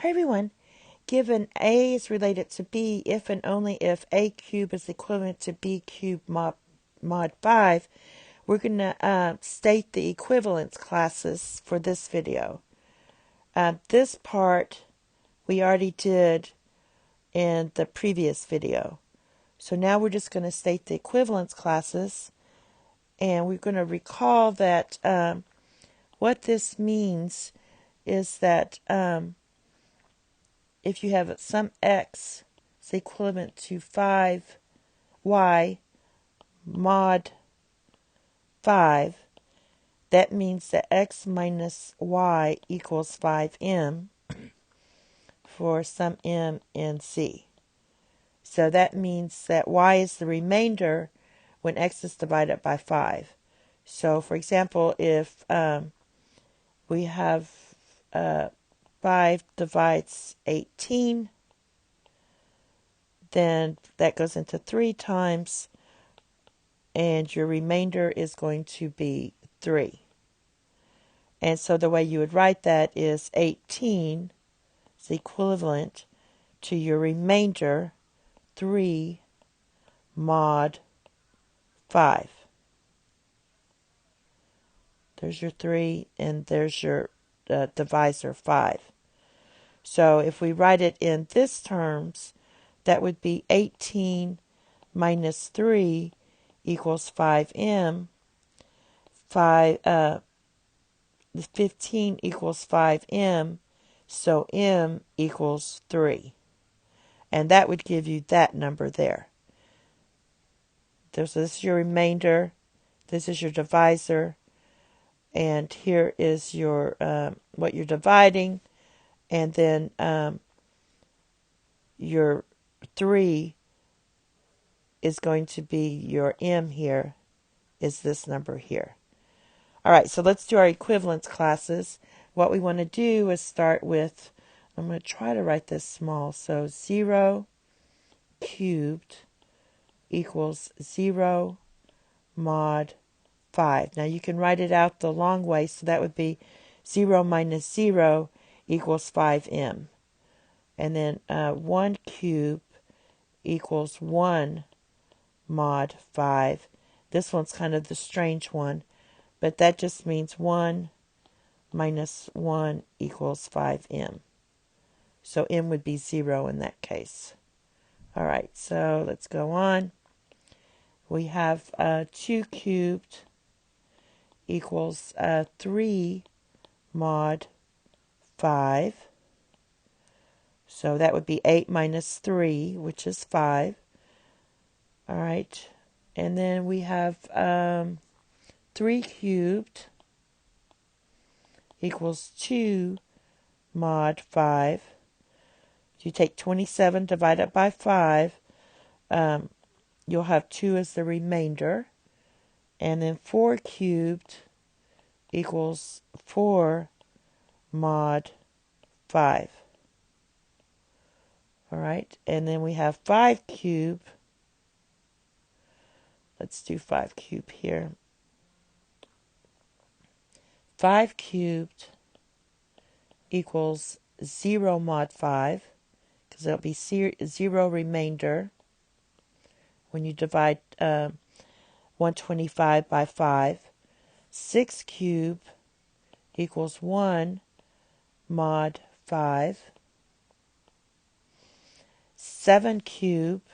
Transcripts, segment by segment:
Hi everyone. Given A is related to B if and only if A cubed is equivalent to B cubed mod 5, we're going to state the equivalence classes for this video. This part we already did in the previous video. So now we're just going to state the equivalence classes, and we're going to recall that what this means is that if you have some x is equivalent to 5y mod 5, that means that x minus y equals 5m for some m in C. So that means that y is the remainder when x is divided by 5. So, for example, if we have 5 divides 18, then that goes into 3 times, and your remainder is going to be 3. And so the way you would write that is 18 is equivalent to your remainder, 3 mod 5. There's your 3, and there's your divisor 5. So if we write it in this terms, that would be 18 minus 3 equals 5m. 15 equals 5m, so m equals 3. And that would give you that number there. So this is your remainder, this is your divisor, and here is your what you're dividing, and then your 3 is going to be your m here, is this number here. All right, so let's do our equivalence classes. What we want to do is start with, I'm going to try to write this small, so 0 cubed equals 0 mod 5. Now you can write it out the long way, so that would be 0 minus 0 equals 5m. And then 1 cubed equals 1 mod 5. This one's kind of the strange one, but that just means 1 minus 1 equals 5m. So m would be 0 in that case. All right, so let's go on. We have 2 cubed equals 3 mod 5. So that would be 8 minus 3, which is 5. All right, and then we have 3 cubed equals 2 mod 5. You take 27 divided by 5. You'll have 2 as the remainder. And then 4 cubed equals 4 mod 5. All right, and then we have 5 cubed. Let's do 5 cubed here. 5 cubed equals 0 mod 5, because it'll be 0 remainder when you divide 125 by 5. 6 cubed equals 1 mod 5. 7 cubed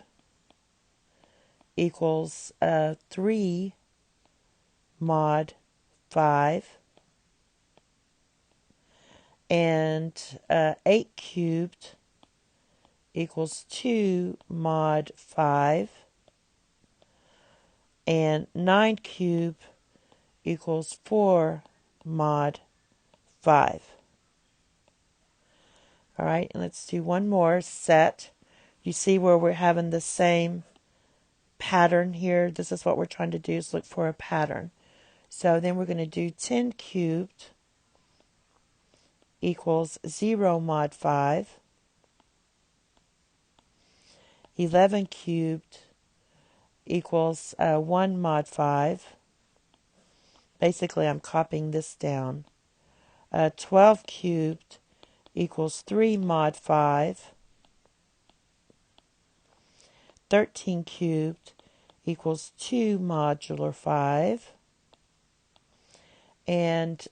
equals 3 mod 5. And 8 cubed equals 2 mod 5. And 9 cubed equals 4 mod 5. All right, and let's do one more set. You see where we're having the same pattern here? This is what we're trying to do, is look for a pattern. So then we're going to do 10 cubed equals 0 mod 5. 11 cubed equals 1 mod 5. Basically, I'm copying this down. 12 cubed equals 3 mod 5. 13 cubed equals 2 modular 5. And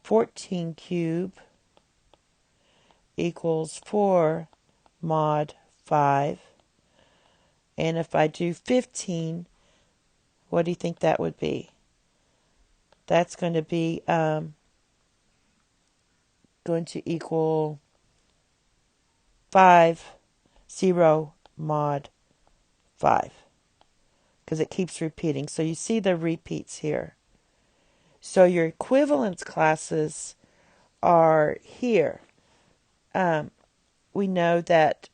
14 cubed equals 4 mod 5. And if I do 15, what do you think that would be? That's going to be going to equal 0 mod 5, because it keeps repeating. So you see the repeats here. So your equivalence classes are here. We know that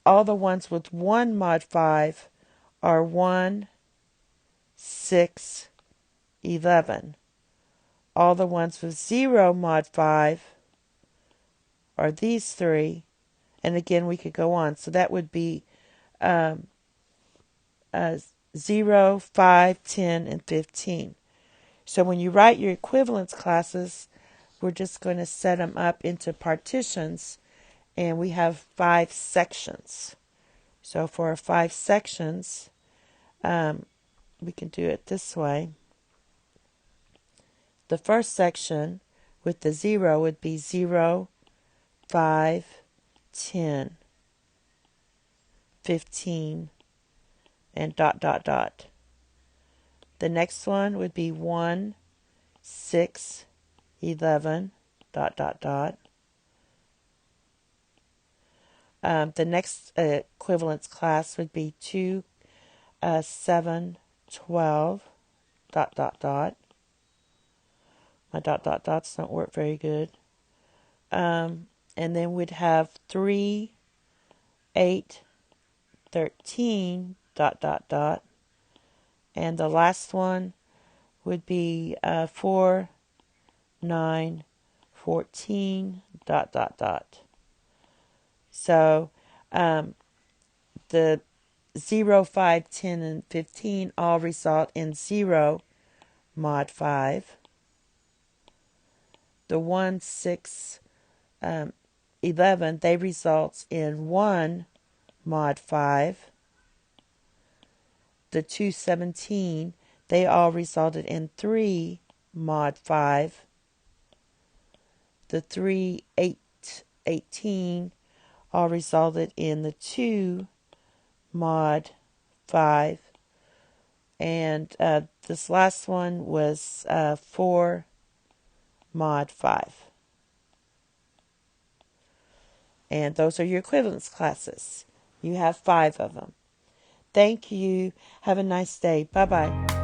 all the ones with 1 mod 5 are 1, 6, 11. All the ones with 0 mod 5 are these three. And again, we could go on. So that would be 0, 5, 10, and 15. So when you write your equivalence classes, we're just going to set them up into partitions. And we have 5 sections. So for our 5 sections, we can do it this way. The first section with the 0 would be 0, 5, 10, 15, and dot, dot, dot. The next one would be 1, 6, 11, dot, dot, dot. The next equivalence class would be 2, 7, 12, dot, dot, dot. My dot, dot, dots don't work very good. And then we'd have 3, 8, 13, dot, dot, dot. And the last one would be 4, 9, 14, dot, dot, dot. So the 0, 5, 10, and 15 all result in 0 mod 5. The 1, 6, 11, they result in 1 mod 5. The 2, 17, they all resulted in 3 mod 5. The 3, 8, 18 all resulted in the 2 mod 5. And this last one was 4 mod 5. And those are your equivalence classes. You have 5 of them. Thank you. Have a nice day. Bye-bye.